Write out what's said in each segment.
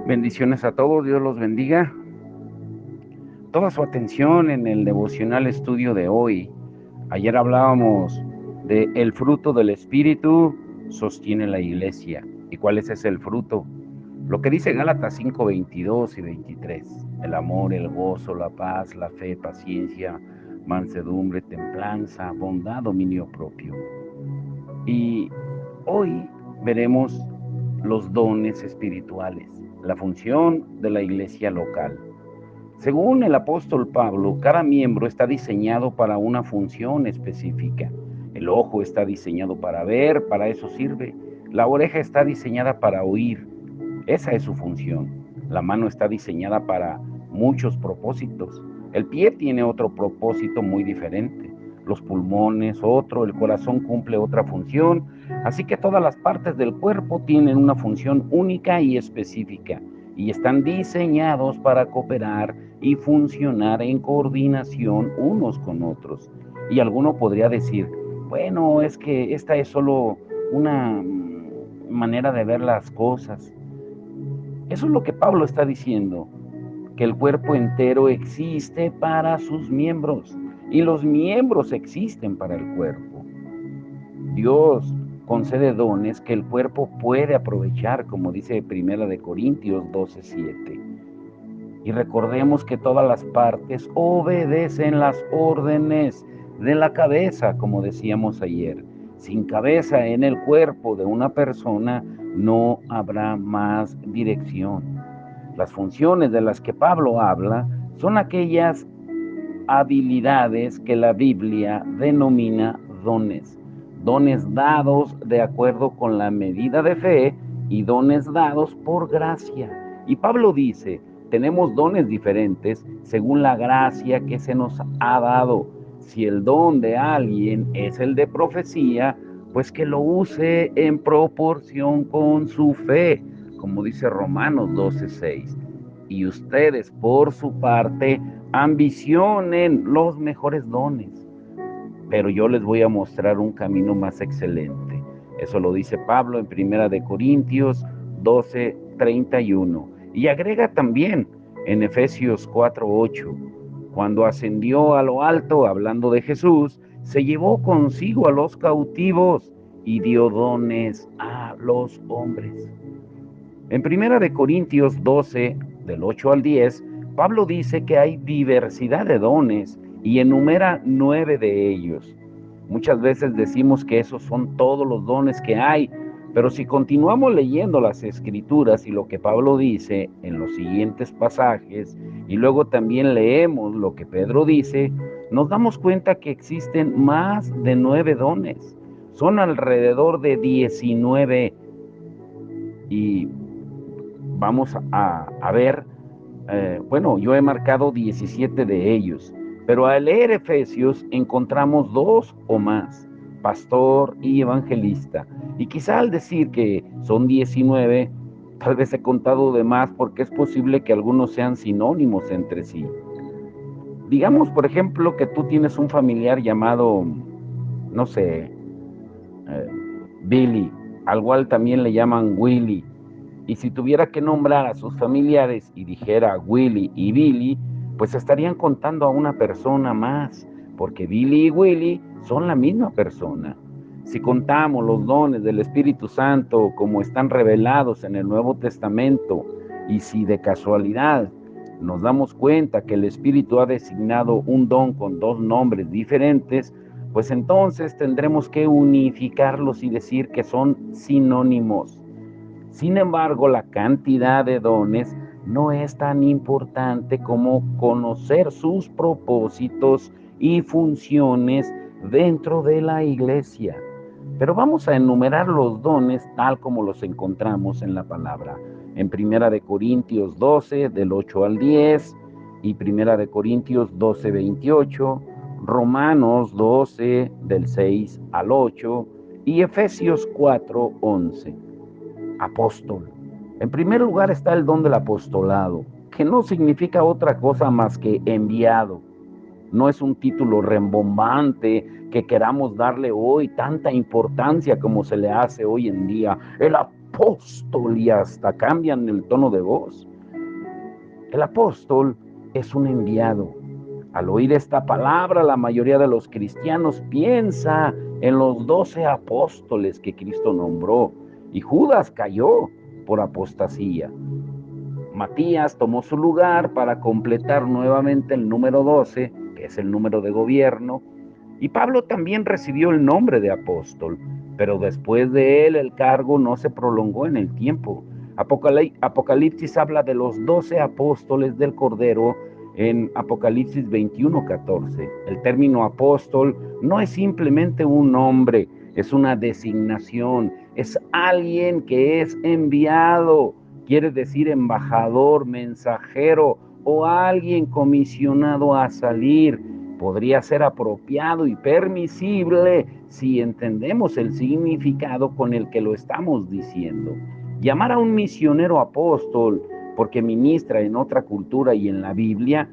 Bendiciones a todos, Dios los bendiga. Toda su atención en el devocional estudio de hoy. Ayer hablábamos de el fruto del Espíritu sostiene la iglesia. ¿Y cuál es ese el fruto? Lo que dice Gálatas 5, 22 y 23. El amor, el gozo, la paz, la fe, paciencia, mansedumbre, templanza, bondad, dominio propio. Y hoy veremos los dones espirituales, la función de la iglesia local. Según el apóstol Pablo, cada miembro está diseñado para una función específica. El ojo está diseñado para ver, para eso sirve. La oreja está diseñada para oír, esa es su función. La mano está diseñada para muchos propósitos. El pie tiene otro propósito muy diferente. Los pulmones otro, el corazón cumple otra función. Así que todas las partes del cuerpo tienen una función única y específica y están diseñados para cooperar y funcionar en coordinación unos con otros. Y alguno podría decir, bueno, es que esta es solo una manera de ver las cosas. Eso es lo que Pablo está diciendo, que el cuerpo entero existe para sus miembros y los miembros existen para el cuerpo. Dios concede dones que el cuerpo puede aprovechar, como dice 1 Corintios 12:7. Y recordemos que todas las partes obedecen las órdenes de la cabeza, como decíamos ayer. Sin cabeza en el cuerpo de una persona no habrá más dirección. Las funciones de las que Pablo habla son aquellas habilidades que la Biblia denomina dones. Dones dados de acuerdo con la medida de fe y dones dados por gracia. Y Pablo dice, tenemos dones diferentes según la gracia que se nos ha dado. Si el don de alguien es el de profecía, pues que lo use en proporción con su fe, como dice Romanos 12:6. Y ustedes, por su parte, ambicionen los mejores dones, pero yo les voy a mostrar un camino más excelente. Eso lo dice Pablo en 1 Corintios 12:31. Y agrega también en Efesios 4:8, cuando ascendió a lo alto, hablando de Jesús, se llevó consigo a los cautivos y dio dones a los hombres. En 1 Corintios 12, del 8 al 10, Pablo dice que hay diversidad de dones y enumera 9 de ellos. Muchas veces decimos que esos son todos los dones que hay, pero si continuamos leyendo las Escrituras y lo que Pablo dice en los siguientes pasajes, y luego también leemos lo que Pedro dice, nos damos cuenta que existen más de 9 dones. Son alrededor de 19 y vamos a ver, bueno, yo he marcado 17 de ellos, pero al leer Efesios encontramos 2 o más, pastor y evangelista. Y quizá al decir que son 19, tal vez he contado de más porque es posible que algunos sean sinónimos entre sí. Digamos, por ejemplo, que tú tienes un familiar llamado, no sé, eh, Billy, al cual también le llaman Willy. Y si tuviera que nombrar a sus familiares y dijera Willy y Billy, pues estarían contando a una persona más, porque Billy y Willy son la misma persona. Si contamos los dones del Espíritu Santo como están revelados en el Nuevo Testamento, y si de casualidad nos damos cuenta que el Espíritu ha designado un don con 2 nombres diferentes, pues entonces tendremos que unificarlos y decir que son sinónimos. Sin embargo, la cantidad de dones no es tan importante como conocer sus propósitos y funciones dentro de la iglesia. Pero vamos a enumerar los dones tal como los encontramos en la palabra. En 1 Corintios 12, del 8 al 10, y 1 Corintios 12:28, Romanos 12, del 6 al 8, y Efesios 4:11. Apóstol. En primer lugar está el don del apostolado, que no significa otra cosa más que enviado. No es un título rembombante que queramos darle hoy tanta importancia como se le hace hoy en día. El apóstol y hasta cambian el tono de voz. El apóstol es un enviado. Al oír esta palabra, la mayoría de los cristianos piensa en los 12 apóstoles que Cristo nombró, y Judas cayó por apostasía. Matías tomó su lugar para completar nuevamente el número 12, que es el número de gobierno, y Pablo también recibió el nombre de apóstol, pero después de él el cargo no se prolongó en el tiempo. Apocalipsis habla de los 12 apóstoles del Cordero en Apocalipsis 21:14. El término apóstol no es simplemente un nombre, es una designación, es alguien que es enviado, quiere decir embajador, mensajero o alguien comisionado a salir. Podría ser apropiado y permisible si entendemos el significado con el que lo estamos diciendo. Llamar a un misionero apóstol porque ministra en otra cultura y en la Biblia,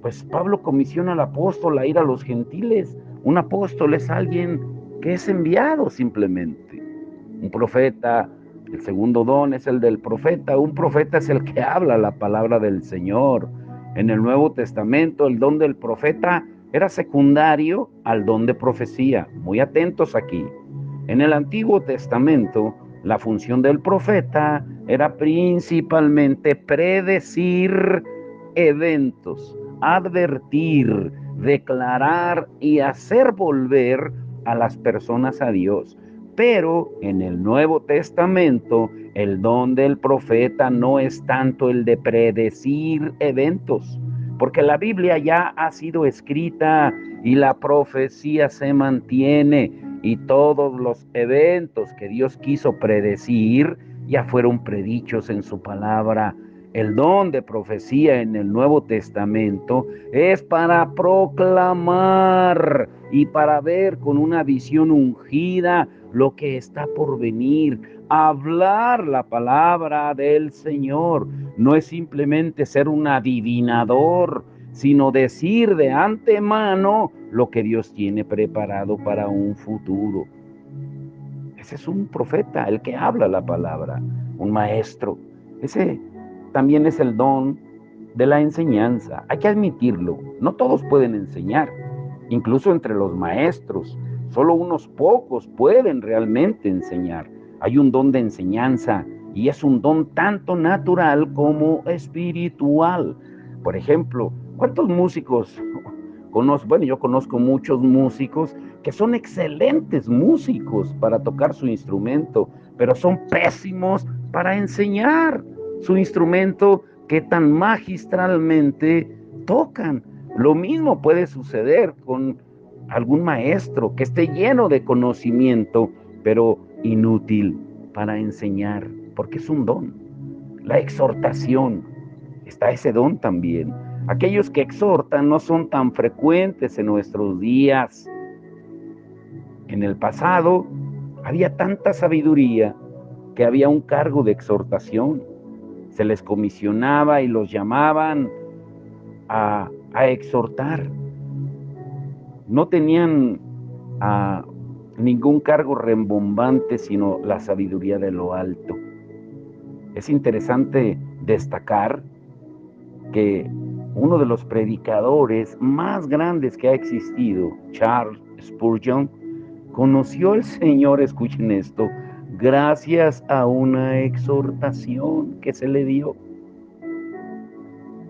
pues Pablo comisiona al apóstol a ir a los gentiles. Un apóstol es alguien que es enviado simplemente. Un profeta, el segundo don es el del profeta. Un profeta es el que habla la palabra del Señor. En el Nuevo Testamento, el don del profeta era secundario al don de profecía. Muy atentos aquí. En el Antiguo Testamento, la función del profeta era principalmente predecir eventos, advertir, declarar y hacer volver a las personas a Dios. Pero en el Nuevo Testamento, el don del profeta no es tanto el de predecir eventos, porque la Biblia ya ha sido escrita y la profecía se mantiene, y todos los eventos que Dios quiso predecir ya fueron predichos en su palabra. El don de profecía en el Nuevo Testamento es para proclamar y para ver con una visión ungida lo que está por venir. Hablar la palabra del Señor no es simplemente ser un adivinador, sino decir de antemano lo que Dios tiene preparado para un futuro. Ese es un profeta, el que habla la palabra, un maestro. Ese también es el don de la enseñanza. Hay que admitirlo, no todos pueden enseñar, incluso entre los maestros. Solo unos pocos pueden realmente enseñar. Hay un don de enseñanza y es un don tanto natural como espiritual. Por ejemplo, ¿cuántos músicos conozco? Bueno, yo conozco muchos músicos que son excelentes músicos para tocar su instrumento, pero son pésimos para enseñar su instrumento que tan magistralmente tocan. Lo mismo puede suceder con algún maestro que esté lleno de conocimiento, pero inútil para enseñar, porque es un don. La exhortación, está ese don también. Aquellos que exhortan no son tan frecuentes en nuestros días. En el pasado había tanta sabiduría que había un cargo de exhortación. Se les comisionaba y los llamaban a exhortar. No tenían ningún cargo rembombante, sino la sabiduría de lo alto. Es interesante destacar que uno de los predicadores más grandes que ha existido, Charles Spurgeon, conoció al Señor, escuchen esto, gracias a una exhortación que se le dio.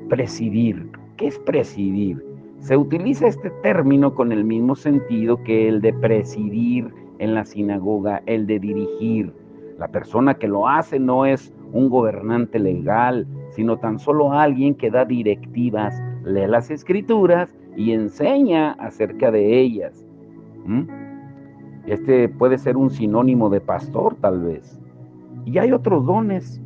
Presidir. ¿Qué es presidir? Se utiliza este término con el mismo sentido que el de presidir en la sinagoga, el de dirigir. La persona que lo hace no es un gobernante legal, sino tan solo alguien que da directivas, lee las escrituras y enseña acerca de ellas. Este puede ser un sinónimo de pastor, tal vez. Y hay otros dones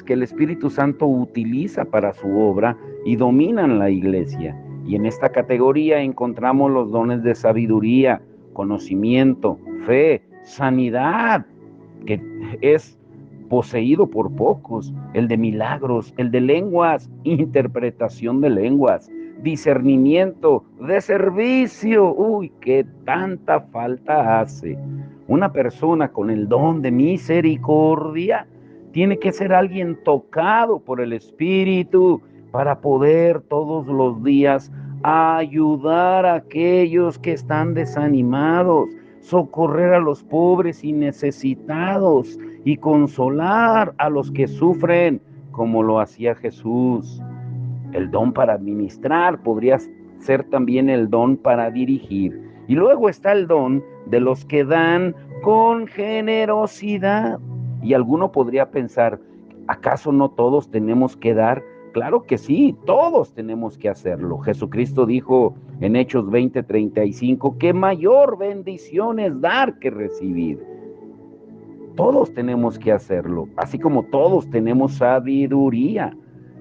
que el Espíritu Santo utiliza para su obra y dominan la iglesia. Y en esta categoría encontramos los dones de sabiduría, conocimiento, fe, sanidad, que es poseído por pocos, el de milagros, el de lenguas, interpretación de lenguas, discernimiento, de servicio, qué tanta falta hace. Una persona con el don de misericordia tiene que ser alguien tocado por el Espíritu para poder todos los días ayudar a aquellos que están desanimados, socorrer a los pobres y necesitados y consolar a los que sufren, como lo hacía Jesús. El don para administrar podría ser también el don para dirigir. Y luego está el don de los que dan con generosidad. Y alguno podría pensar, ¿acaso no todos tenemos que dar? Claro que sí, todos tenemos que hacerlo. Jesucristo dijo en Hechos 20:35 que mayor bendición es dar que recibir. Todos tenemos que hacerlo, así como todos tenemos sabiduría,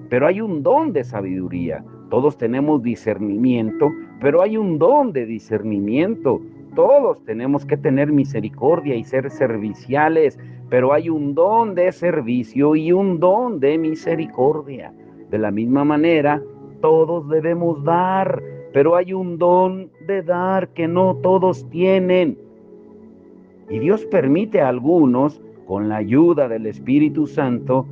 pero hay un don de sabiduría. Todos tenemos discernimiento, pero hay un don de discernimiento. Todos tenemos que tener misericordia y ser serviciales, pero hay un don de servicio y un don de misericordia. De la misma manera, todos debemos dar, pero hay un don de dar que no todos tienen. Y Dios permite a algunos, con la ayuda del Espíritu Santo,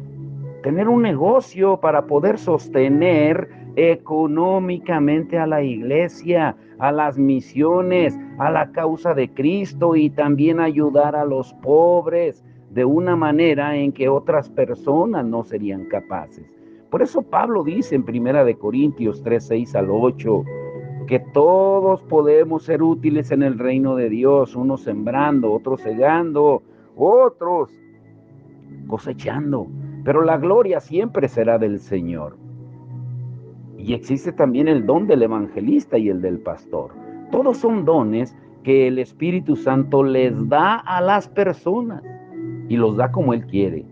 tener un negocio para poder sostener económicamente a la iglesia, a las misiones, a la causa de Cristo y también ayudar a los pobres de una manera en que otras personas no serían capaces. Por eso Pablo dice en 1 Corintios 3:6-8, que todos podemos ser útiles en el reino de Dios, unos sembrando, otros segando, otros cosechando, pero la gloria siempre será del Señor. Y existe también el don del evangelista y el del pastor. Todos son dones que el Espíritu Santo les da a las personas y los da como Él quiere.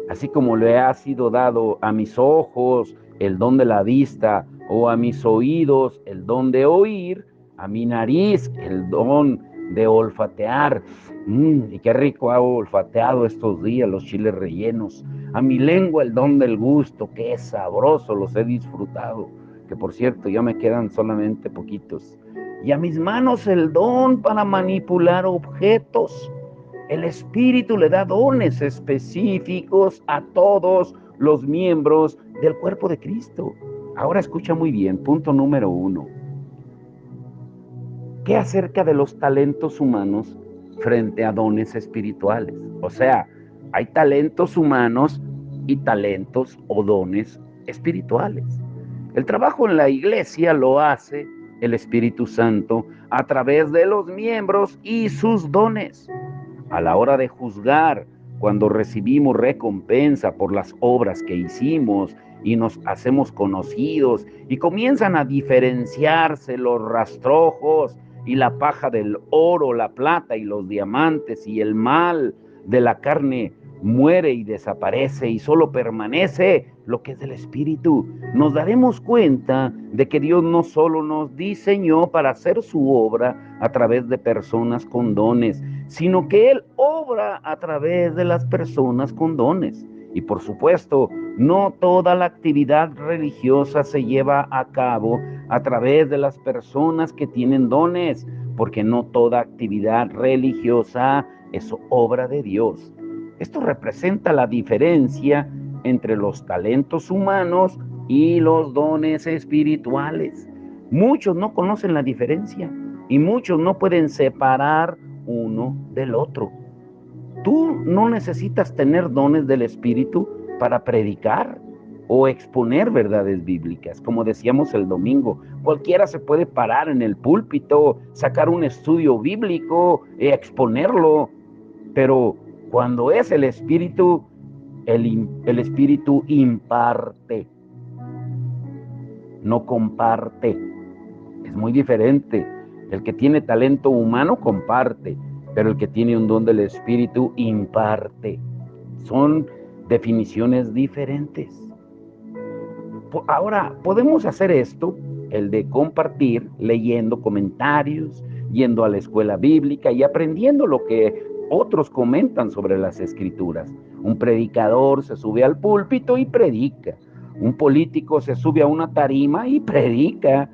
Así como le ha sido dado a mis ojos el don de la vista, o a mis oídos el don de oír, a mi nariz el don de olfatear. Y qué rico hago olfateado estos días los chiles rellenos. A mi lengua el don del gusto, qué sabroso los he disfrutado. Que por cierto, ya me quedan solamente poquitos. Y a mis manos el don para manipular objetos. El Espíritu le da dones específicos a todos los miembros del cuerpo de Cristo. Ahora escucha muy bien, punto número 1. ¿Qué acerca de los talentos humanos frente a dones espirituales? O sea, hay talentos humanos y talentos o dones espirituales. El trabajo en la iglesia lo hace el Espíritu Santo a través de los miembros y sus dones. A la hora de juzgar, cuando recibimos recompensa por las obras que hicimos y nos hacemos conocidos y comienzan a diferenciarse los rastrojos y la paja del oro, la plata y los diamantes, y el mal de la carne muere y desaparece y solo permanece lo que es del Espíritu, nos daremos cuenta de que Dios no solo nos diseñó para hacer su obra a través de personas con dones, sino que Él obra a través de las personas con dones. Y por supuesto, no toda la actividad religiosa se lleva a cabo a través de las personas que tienen dones, porque no toda actividad religiosa es obra de Dios. Esto representa la diferencia entre los talentos humanos y los dones espirituales. Muchos no conocen la diferencia y muchos no pueden separar uno del otro. Tú no necesitas tener dones del Espíritu para predicar o exponer verdades bíblicas. Como decíamos el domingo, cualquiera se puede parar en el púlpito, sacar un estudio bíblico y exponerlo, pero cuando es el Espíritu, el Espíritu imparte, no comparte. Es muy diferente. El que tiene talento humano comparte, pero el que tiene un don del Espíritu imparte. Son definiciones diferentes. Ahora, podemos hacer esto, el de compartir, leyendo comentarios, yendo a la escuela bíblica y aprendiendo lo que otros comentan sobre las Escrituras. Un predicador se sube al púlpito y predica. Un político se sube a una tarima y predica.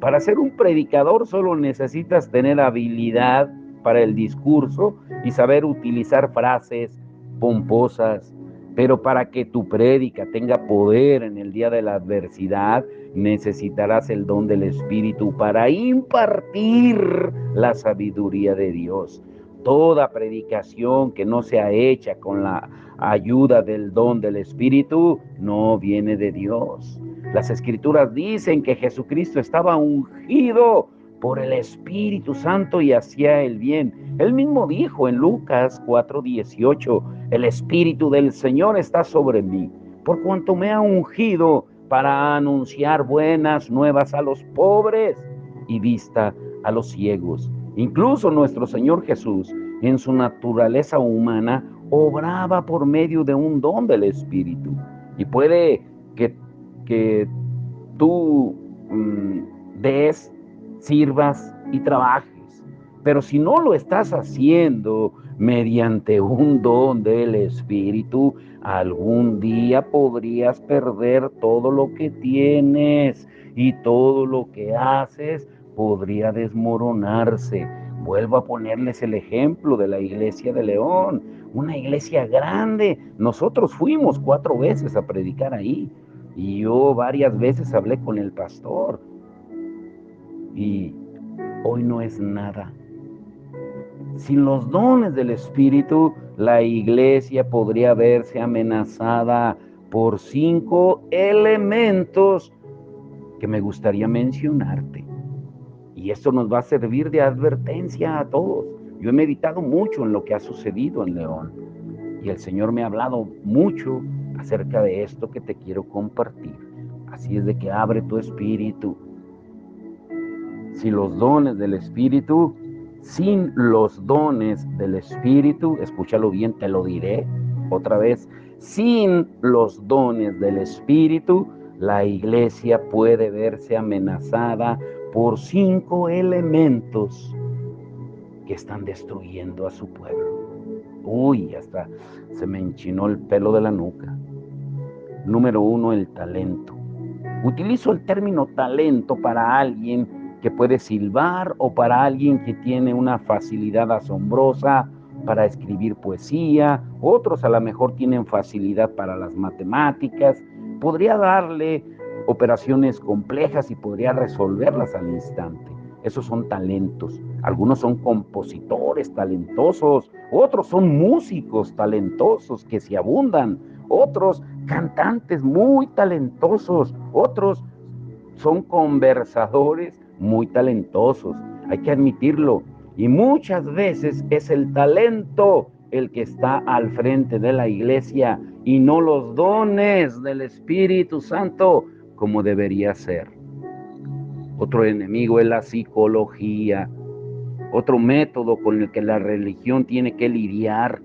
Para ser un predicador solo necesitas tener habilidad para el discurso y saber utilizar frases pomposas, pero para que tu prédica tenga poder en el día de la adversidad, necesitarás el don del Espíritu para impartir la sabiduría de Dios. Toda predicación que no sea hecha con la ayuda del don del Espíritu no viene de Dios. Las Escrituras dicen que Jesucristo estaba ungido por el Espíritu Santo y hacía el bien. Él mismo dijo en Lucas 4:18, el Espíritu del Señor está sobre mí, por cuanto me ha ungido para anunciar buenas nuevas a los pobres y vista a los ciegos. Incluso nuestro Señor Jesús, en su naturaleza humana, obraba por medio de un don del Espíritu. Y puede que tú des, sirvas y trabajes, pero si no lo estás haciendo mediante un don del Espíritu, algún día podrías perder todo lo que tienes y todo lo que haces podría desmoronarse. Vuelvo a ponerles el ejemplo de la iglesia de León, una iglesia grande. Nosotros fuimos 4 veces a predicar ahí y yo varias veces hablé con el pastor y hoy no es nada. Sin los dones del Espíritu, la iglesia podría verse amenazada por 5 elementos que me gustaría mencionarte. Y esto nos va a servir de advertencia a todos. Yo he meditado mucho en lo que ha sucedido en León y el Señor me ha hablado mucho acerca de esto que te quiero compartir. Así es de que abre tu espíritu. Si los dones del Espíritu, sin los dones del Espíritu, escúchalo bien, te lo diré otra vez, sin los dones del Espíritu, la iglesia puede verse amenazada por 5 elementos que están destruyendo a su pueblo. Uy, hasta se me enchinó el pelo de la nuca. Número 1, el talento. Utilizo el término talento para alguien que puede silbar o para alguien que tiene una facilidad asombrosa para escribir poesía. Otros a lo mejor tienen facilidad para las matemáticas. Podría darle operaciones complejas y podría resolverlas al instante. Esos son talentos. Algunos son compositores talentosos, otros son músicos talentosos que se abundan, otros cantantes muy talentosos, otros son conversadores muy talentosos, hay que admitirlo. Y muchas veces es el talento el que está al frente de la iglesia y no los dones del Espíritu Santo como debería ser. Otro enemigo es la psicología, otro método con el que la religión tiene que lidiar,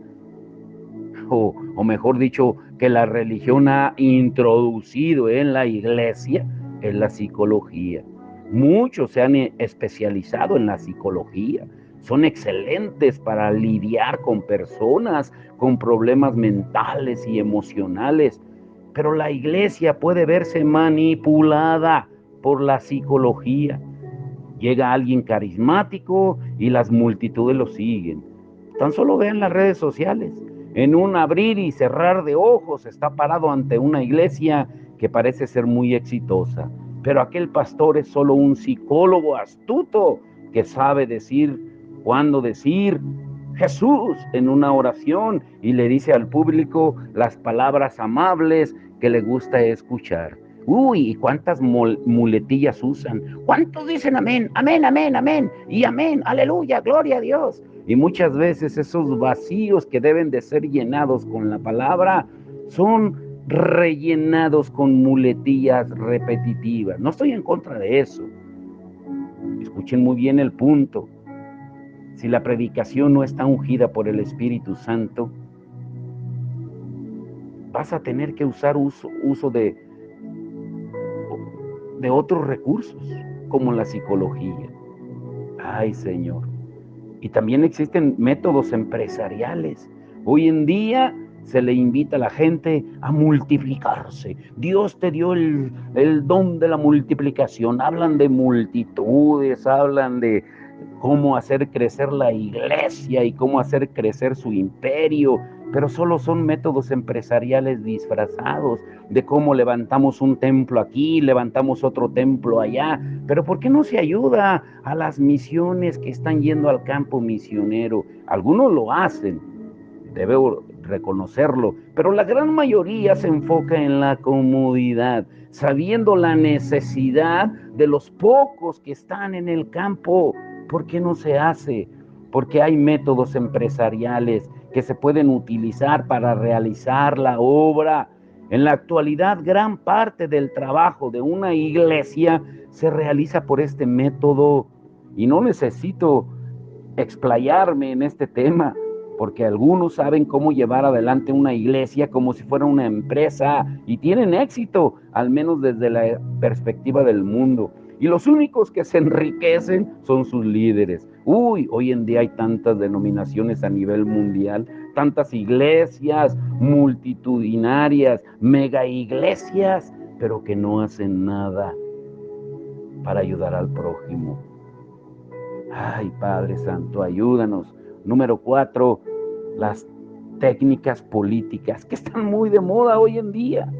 o mejor dicho, que la religión ha introducido en la iglesia, es la psicología. Muchos se han especializado en la psicología, son excelentes para lidiar con personas con problemas mentales y emocionales, pero la iglesia puede verse manipulada por la psicología. Llega alguien carismático y las multitudes lo siguen. Tan solo vean las redes sociales. En un abrir y cerrar de ojos está parado ante una iglesia que parece ser muy exitosa. Pero aquel pastor es solo un psicólogo astuto que sabe decir cuándo decir Jesús en una oración y le dice al público las palabras amables que le gusta escuchar. Uy, ¿y cuántas muletillas usan? ¿Cuántos dicen amén, amén, amén, amén? Y amén, aleluya, gloria a Dios. Y muchas veces esos vacíos que deben de ser llenados con la palabra son rellenados con muletillas repetitivas. No estoy en contra de eso. Escuchen muy bien el punto. Si la predicación no está ungida por el Espíritu Santo, vas a tener que usar uso de otros recursos, como la psicología. Ay, Señor. Y también existen métodos empresariales. Hoy en día se le invita a la gente a multiplicarse. Dios te dio el don de la multiplicación. Hablan de multitudes, hablan de cómo hacer crecer la iglesia y cómo hacer crecer su imperio, pero solo son métodos empresariales disfrazados de cómo levantamos un templo aquí, levantamos otro templo allá. Pero ¿por qué no se ayuda a las misiones que están yendo al campo misionero? Algunos lo hacen, debo reconocerlo, pero la gran mayoría se enfoca en la comodidad, sabiendo la necesidad de los pocos que están en el campo. ¿Por qué no se hace? Porque hay métodos empresariales que se pueden utilizar para realizar la obra. En la actualidad, gran parte del trabajo de una iglesia se realiza por este método, y no necesito explayarme en este tema, porque algunos saben cómo llevar adelante una iglesia como si fuera una empresa y tienen éxito, al menos desde la perspectiva del mundo. Y los únicos que se enriquecen son sus líderes. Hoy en día hay tantas denominaciones a nivel mundial, tantas iglesias multitudinarias, mega iglesias, pero que no hacen nada para ayudar al prójimo. Ay, Padre Santo, ayúdanos. Número 4, las técnicas políticas, que están muy de moda hoy en día.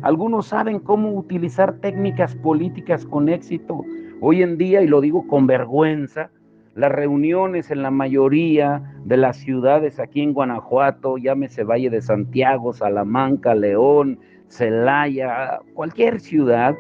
Algunos saben cómo utilizar técnicas políticas con éxito. Hoy en día, y lo digo con vergüenza, las reuniones en la mayoría de las ciudades aquí en Guanajuato, llámese Valle de Santiago, Salamanca, León, Celaya, cualquier ciudad,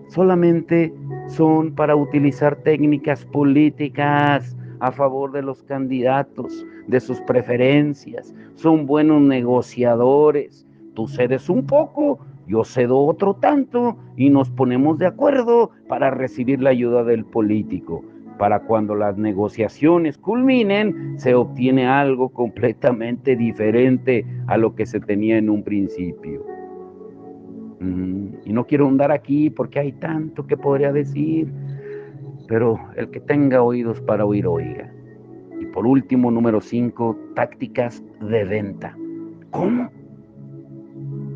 solamente son para utilizar técnicas políticas a favor de los candidatos, de sus preferencias. Son buenos negociadores. Tú cedes un poco, yo cedo otro tanto y nos ponemos de acuerdo para recibir la ayuda del político. Para cuando las negociaciones culminen, se obtiene algo completamente diferente a lo que se tenía en un principio. Y no quiero ahondar aquí porque hay tanto que podría decir, pero el que tenga oídos para oír, oiga. Y por último, número 5, tácticas de venta. ¿Cómo?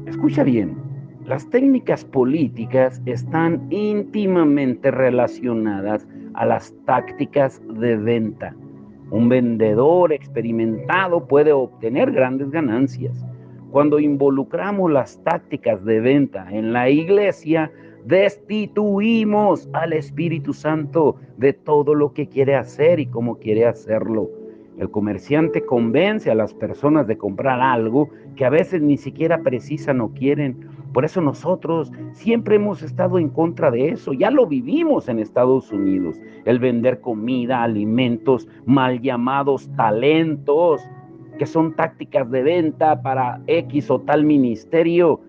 Escucha bien, las técnicas políticas están íntimamente relacionadas a las tácticas de venta. Un vendedor experimentado puede obtener grandes ganancias. Cuando involucramos las tácticas de venta en la iglesia, destituimos al Espíritu Santo de todo lo que quiere hacer y cómo quiere hacerlo. El comerciante convence a las personas de comprar algo que a veces ni siquiera precisan o quieren. Por eso nosotros siempre hemos estado en contra de eso. Ya lo vivimos en Estados Unidos. El vender comida, alimentos, mal llamados talentos, que son tácticas de venta para X o tal ministerio,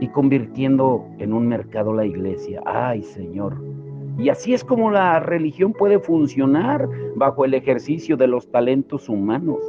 y convirtiendo en un mercado la iglesia. ¡Ay, Señor! Y así es como la religión puede funcionar bajo el ejercicio de los talentos humanos.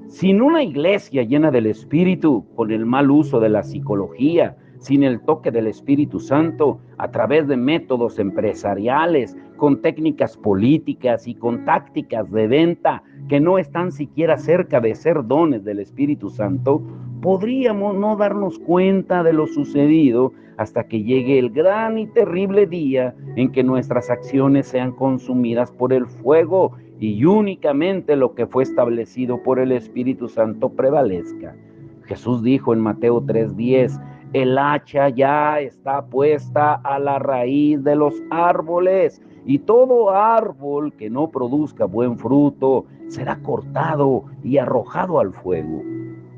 Sin una iglesia llena del Espíritu, con el mal uso de la psicología, sin el toque del Espíritu Santo, a través de métodos empresariales, con técnicas políticas y con tácticas de venta que no están siquiera cerca de ser dones del Espíritu Santo, podríamos no darnos cuenta de lo sucedido hasta que llegue el gran y terrible día en que nuestras acciones sean consumidas por el fuego y únicamente lo que fue establecido por el Espíritu Santo prevalezca. Jesús dijo en Mateo 3:10, el hacha ya está puesta a la raíz de los árboles, y todo árbol que no produzca buen fruto será cortado y arrojado al fuego.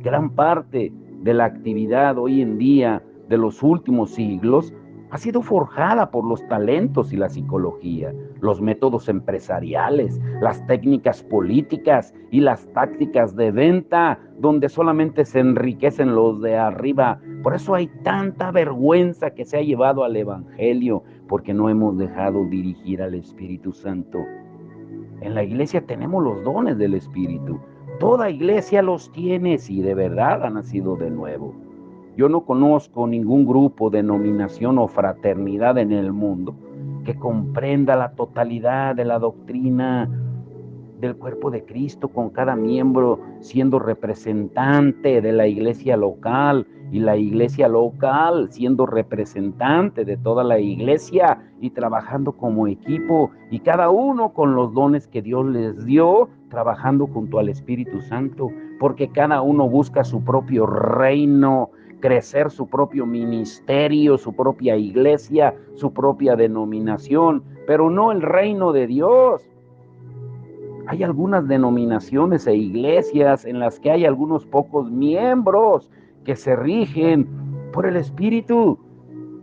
Gran parte de la actividad hoy en día de los últimos siglos ha sido forjada por los talentos y la psicología, los métodos empresariales, las técnicas políticas y las tácticas de venta, donde solamente se enriquecen los de arriba. Por eso hay tanta vergüenza que se ha llevado al Evangelio, porque no hemos dejado dirigir al Espíritu Santo. En la iglesia tenemos los dones del Espíritu. Toda iglesia los tiene si de verdad ha nacido de nuevo. Yo no conozco ningún grupo, denominación o fraternidad en el mundo que comprenda la totalidad de la doctrina del cuerpo de Cristo, con cada miembro siendo representante de la iglesia local y la iglesia local siendo representante de toda la iglesia y trabajando como equipo y cada uno con los dones que Dios les dio, trabajando junto al Espíritu Santo, porque cada uno busca su propio reino, crecer su propio ministerio, su propia iglesia, su propia denominación, pero no el reino de Dios. Hay algunas denominaciones e iglesias en las que hay algunos pocos miembros que se rigen por el Espíritu,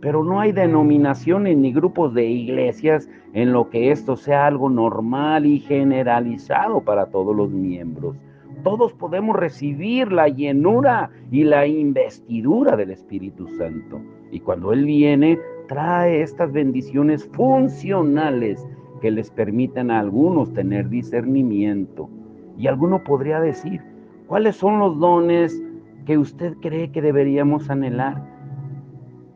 pero no hay denominaciones ni grupos de iglesias en lo que esto sea algo normal y generalizado para todos los miembros. Todos podemos recibir la llenura y la investidura del Espíritu Santo. Y cuando Él viene, trae estas bendiciones funcionales que les permitan a algunos tener discernimiento. Y alguno podría decir, ¿cuáles son los dones que usted cree que deberíamos anhelar?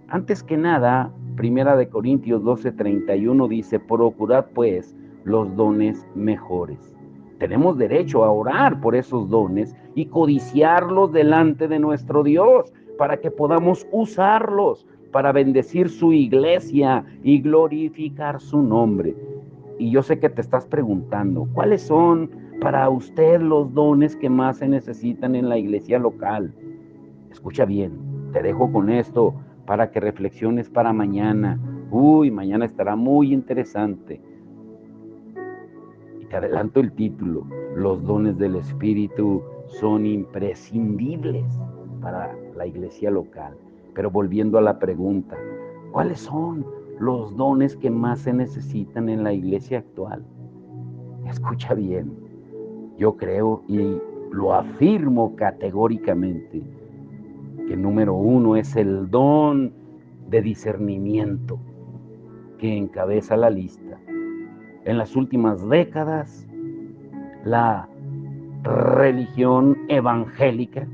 Antes que nada, 1 Corintios 12:31 dice, procurad pues los dones mejores. Tenemos derecho a orar por esos dones y codiciarlos delante de nuestro Dios para que podamos usarlos para bendecir su iglesia y glorificar su nombre. Y yo sé que te estás preguntando, ¿cuáles son para usted los dones que más se necesitan en la iglesia local? Escucha bien, te dejo con esto para que reflexiones para mañana. Mañana estará muy interesante. Y te adelanto el título, los dones del Espíritu son imprescindibles para la iglesia local. Pero volviendo a la pregunta, ¿cuáles son los dones que más se necesitan en la iglesia actual? Escucha bien, yo creo y lo afirmo categóricamente que número 1 es el don de discernimiento que encabeza la lista. En las últimas décadas, la religión evangélica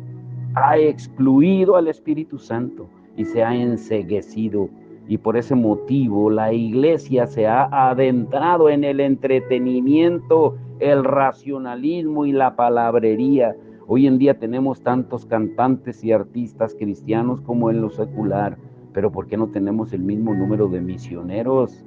ha excluido al Espíritu Santo y se ha enceguecido. Y por ese motivo la iglesia se ha adentrado en el entretenimiento, el racionalismo y la palabrería. Hoy en día tenemos tantos cantantes y artistas cristianos como en lo secular, pero ¿por qué no tenemos el mismo número de misioneros?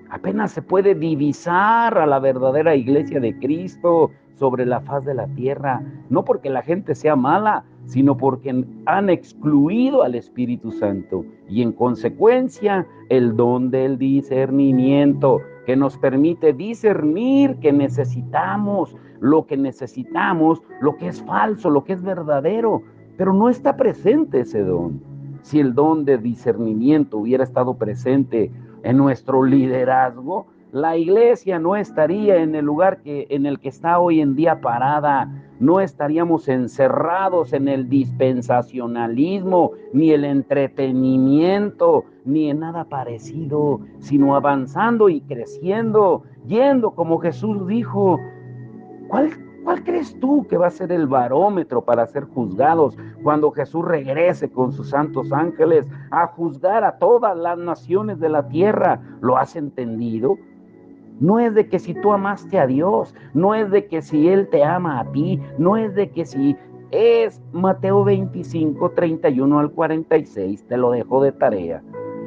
Apenas se puede divisar a la verdadera iglesia de Cristo sobre la faz de la tierra, no porque la gente sea mala, sino porque han excluido al Espíritu Santo y en consecuencia el don del discernimiento que nos permite discernir que necesitamos, lo que es falso, lo que es verdadero, pero no está presente ese don. Si el don de discernimiento hubiera estado presente en nuestro liderazgo, la iglesia no estaría en el lugar en el que está hoy en día parada. No estaríamos encerrados en el dispensacionalismo, ni el entretenimiento, ni en nada parecido, sino avanzando y creciendo, yendo como Jesús dijo. ¿Cuál crees tú que va a ser el barómetro para ser juzgados cuando Jesús regrese con sus santos ángeles a juzgar a todas las naciones de la tierra? ¿Lo has entendido? No es de que si tú amaste a Dios, no es de que si Él te ama a ti, no es de que si es Mateo 25, 31 al 46, te lo dejo de tarea.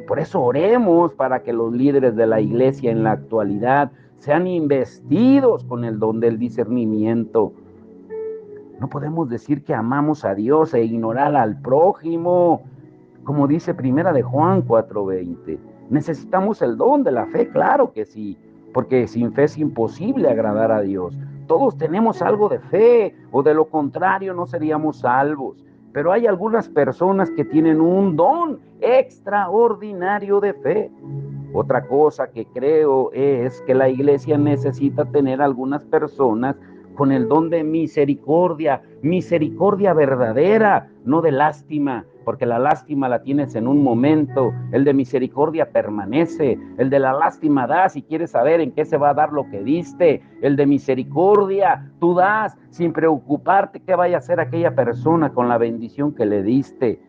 Por eso oremos para que los líderes de la iglesia en la actualidad sean investidos con el don del discernimiento. No podemos decir que amamos a Dios e ignorar al prójimo, como dice 1 de Juan 4:20. Necesitamos el don de la fe, claro que sí, porque sin fe es imposible agradar a Dios. Todos tenemos algo de fe, o de lo contrario no seríamos salvos. Pero hay algunas personas que tienen un don extraordinario de fe. Otra cosa que creo es que la iglesia necesita tener algunas personas con el don de misericordia verdadera, no de lástima, porque la lástima la tienes en un momento, el de misericordia permanece, el de la lástima das y quieres saber en qué se va a dar lo que diste, el de misericordia tú das sin preocuparte qué vaya a hacer aquella persona con la bendición que le diste.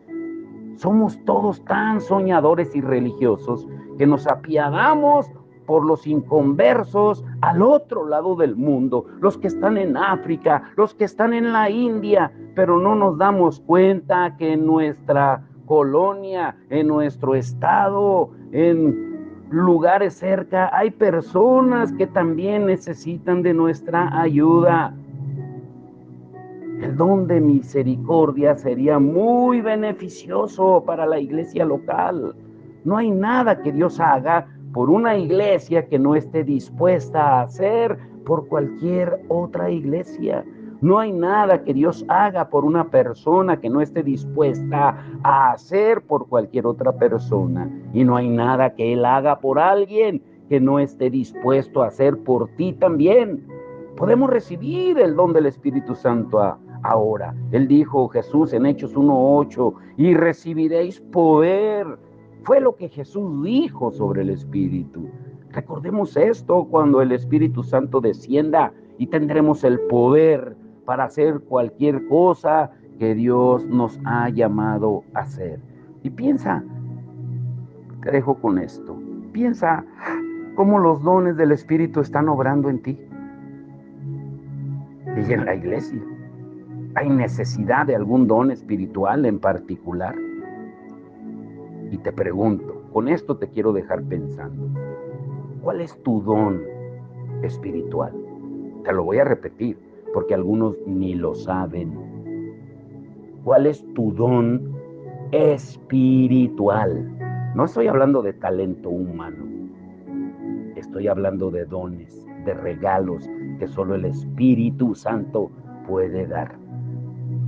Somos todos tan soñadores y religiosos que nos apiadamos por los inconversos al otro lado del mundo, los que están en África, los que están en la India, pero no nos damos cuenta que en nuestra colonia, en nuestro estado, en lugares cerca, hay personas que también necesitan de nuestra ayuda. El don de misericordia sería muy beneficioso para la iglesia local. No hay nada que Dios haga por una iglesia que no esté dispuesta a hacer por cualquier otra iglesia. No hay nada que Dios haga por una persona que no esté dispuesta a hacer por cualquier otra persona. Y no hay nada que Él haga por alguien que no esté dispuesto a hacer por ti también. Podemos recibir el don del Espíritu Santo ahora. Él dijo, Jesús, en Hechos 1:8, y recibiréis poder. Fue lo que Jesús dijo sobre el Espíritu. Recordemos esto cuando el Espíritu Santo descienda y tendremos el poder para hacer cualquier cosa que Dios nos ha llamado a hacer. Y piensa, te dejo con esto, piensa cómo los dones del Espíritu están obrando en ti y en la iglesia. ¿Hay necesidad de algún don espiritual en particular? Y te pregunto, con esto te quiero dejar pensando, ¿cuál es tu don espiritual? Te lo voy a repetir, porque algunos ni lo saben. ¿Cuál es tu don espiritual? No estoy hablando de talento humano, estoy hablando de dones, de regalos que solo el Espíritu Santo puede dar.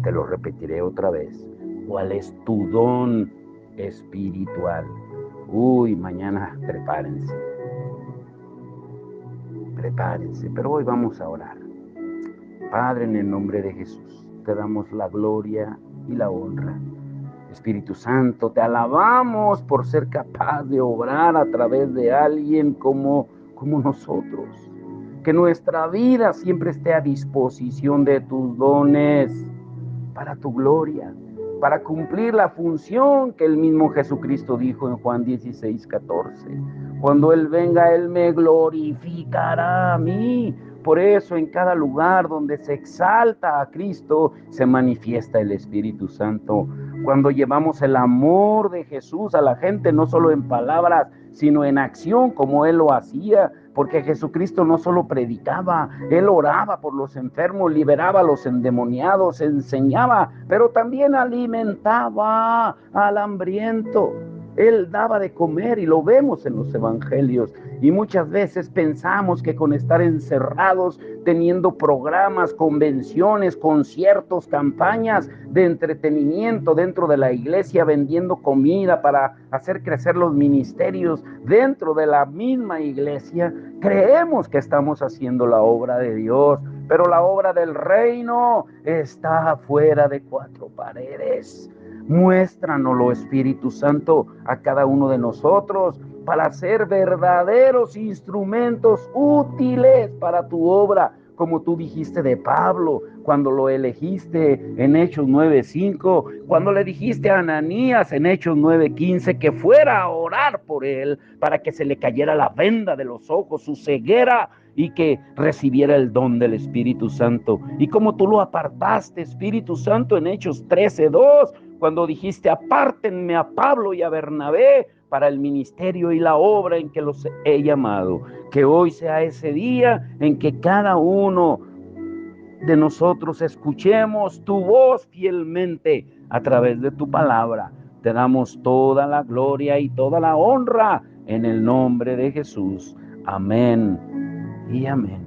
Te lo repetiré otra vez. ¿Cuál es tu don espiritual? Mañana prepárense, pero hoy vamos a orar. Padre, en el nombre de Jesús, te damos la gloria y la honra. Espíritu Santo, te alabamos por ser capaz de obrar a través de alguien como nosotros. Que nuestra vida siempre esté a disposición de tus dones para tu gloria, para cumplir la función que el mismo Jesucristo dijo en Juan 16:14. Cuando Él venga, Él me glorificará a mí. Por eso en cada lugar donde se exalta a Cristo, se manifiesta el Espíritu Santo. Cuando llevamos el amor de Jesús a la gente, no solo en palabras, sino en acción, como Él lo hacía, porque Jesucristo no solo predicaba, Él oraba por los enfermos, liberaba a los endemoniados, enseñaba, pero también alimentaba al hambriento. Él daba de comer y lo vemos en los evangelios. Y muchas veces pensamos que con estar encerrados, teniendo programas, convenciones, conciertos, campañas de entretenimiento dentro de la iglesia, vendiendo comida para hacer crecer los ministerios dentro de la misma iglesia, creemos que estamos haciendo la obra de Dios, pero la obra del reino está afuera de cuatro paredes. Muéstranoslo, Espíritu Santo, a cada uno de nosotros para ser verdaderos instrumentos útiles para tu obra, como tú dijiste de Pablo, cuando lo elegiste en Hechos 9:5, cuando le dijiste a Ananías en Hechos 9:15 que fuera a orar por él para que se le cayera la venda de los ojos, su ceguera, y que recibiera el don del Espíritu Santo. Y como tú lo apartaste, Espíritu Santo, en Hechos 13:2, cuando dijiste, apártenme a Pablo y a Bernabé para el ministerio y la obra en que los he llamado. Que hoy sea ese día en que cada uno de nosotros escuchemos tu voz fielmente a través de tu palabra. Te damos toda la gloria y toda la honra en el nombre de Jesús. Amén y amén.